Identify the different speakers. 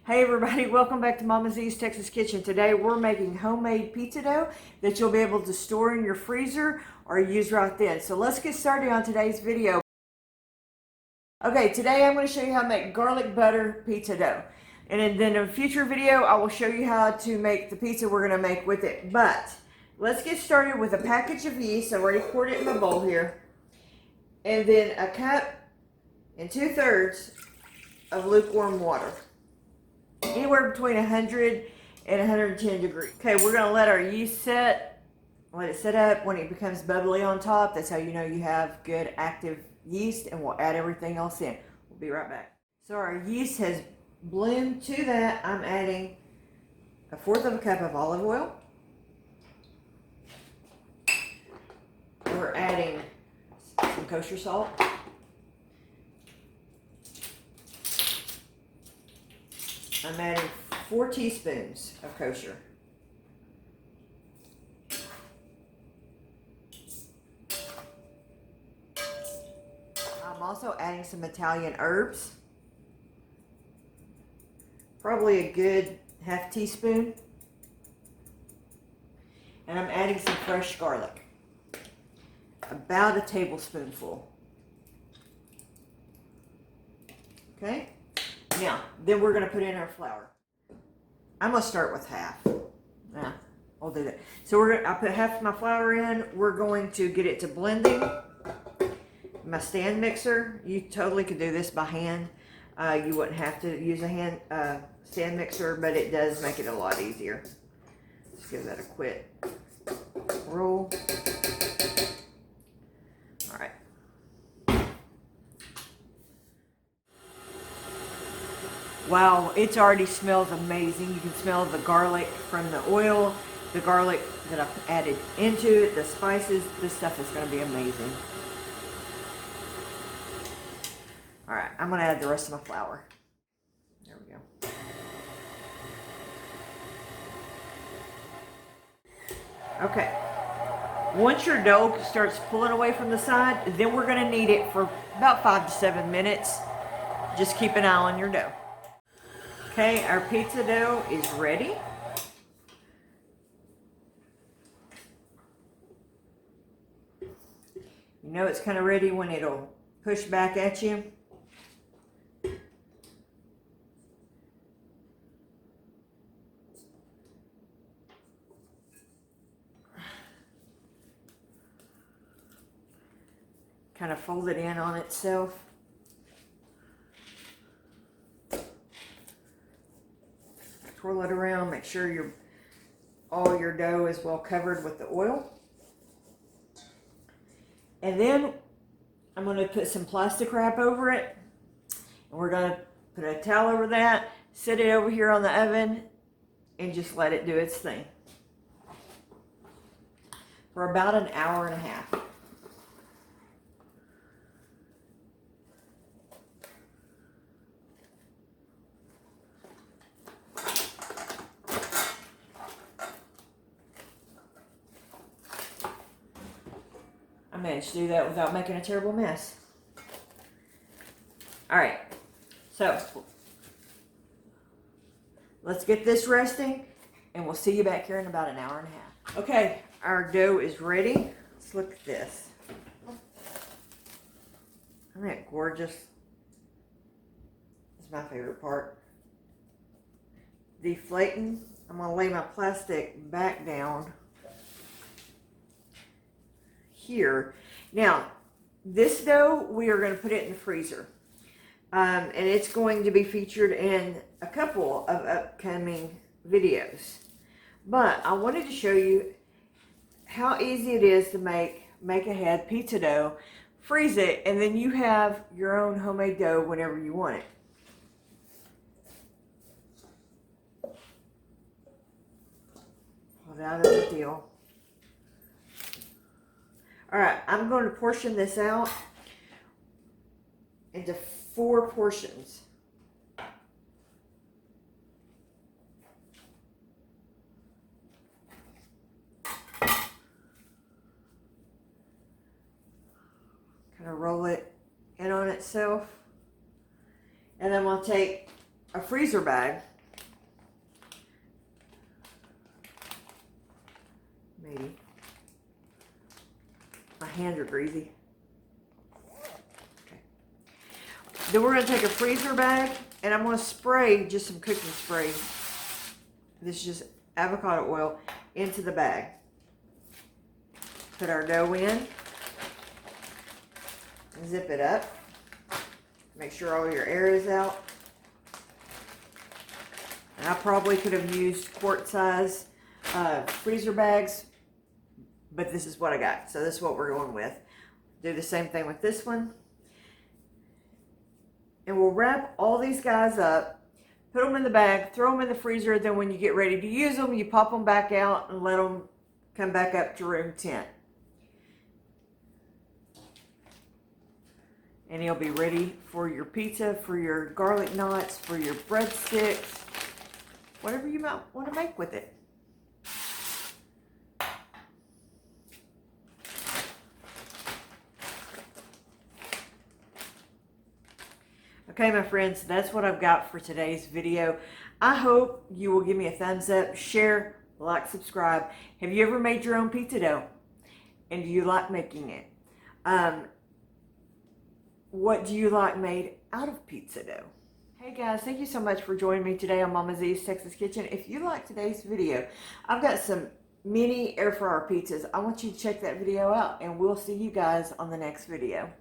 Speaker 1: Hey everybody, welcome back to Mama Z's Texas Kitchen. Today we're making homemade pizza dough that you'll be able to store in your freezer or use right then. So let's get started on today's video. Okay, today I'm going to show you how to make garlic butter pizza dough. And then in a future video, I will show you how to make the pizza we're going to make with it. But let's get started with a package of yeast. I already poured it in my bowl here. And then a cup and 2/3 of lukewarm water. Anywhere between 100 and 110 degrees. Okay, we're going to let our yeast set. Let it set up. When it becomes bubbly on top, that's how you know you have good active yeast, and we'll add everything else in. We'll be right back. So our yeast has bloomed. To that, I'm adding 1/4 cup of olive oil. We're adding some kosher salt. I'm adding 4 teaspoons of kosher. I'm also adding some Italian herbs. Probably a good 1/2 teaspoon. And I'm adding some fresh garlic. About a tablespoonful. Okay? Now, then we're going to put in our flour. I'm going to start with half. Yeah, I'll do that. So I put half of my flour in. We're going to get it to blending. My stand mixer, you totally could do this by hand. You wouldn't have to use a stand mixer, but it does make it a lot easier. Let's give that a quick roll. All right. Wow, it already smells amazing. You can smell the garlic from the oil, the garlic that I've added into it, the spices. This stuff is going to be amazing. All right, I'm going to add the rest of my flour. There we go. Okay. Once your dough starts pulling away from the side, then we're going to knead it for about 5 to 7 minutes. Just keep an eye on your dough. Okay, our pizza dough is ready. You know it's kind of ready when it'll push back at you. Kind of fold it in on itself. Twirl it around, make sure all your dough is well covered with the oil. And then I'm going to put some plastic wrap over it. And we're going to put a towel over that, set it over here on the oven, and just let it do its thing for about an hour and a half. I managed to do that without making a terrible mess. All right, so let's get this resting, and we'll see you back here in about an hour and a half. Okay, our dough is ready. Let's look at this. Isn't that gorgeous? It's my favorite part. Deflating. I'm going to lay my plastic back down here. Now, this dough, we are going to put it in the freezer. And it's going to be featured in a couple of upcoming videos. But I wanted to show you how easy it is to make ahead pizza dough, freeze it, and then you have your own homemade dough whenever you want it. Pull it out of the deal. All right, I'm going to portion this out into 4 portions. Kind of roll it in on itself. And I'm going to take a freezer bag Maybe. My hands are greasy. Okay. Then we're going to take a freezer bag and I'm going to spray just some cooking spray. This is just avocado oil into the bag. Put our dough in. Zip it up. Make sure all your air is out. And I probably could have used quart size freezer bags, but this is what I got. So this is what we're going with. Do the same thing with this one. And we'll wrap all these guys up, put them in the bag, throw them in the freezer. Then when you get ready to use them, you pop them back out and let them come back up to room temp. And you'll be ready for your pizza, for your garlic knots, for your breadsticks, whatever you might want to make with it. Okay, my friends, that's what I've got for today's video. I hope you will give me a thumbs up, share, like, subscribe. Have you ever made your own pizza dough? And do you like making it? What do you like made out of pizza dough? Hey guys, thank you so much for joining me today on Mama Z's Texas Kitchen. If you like today's video, I've got some mini air fryer pizzas. I want you to check that video out and we'll see you guys on the next video.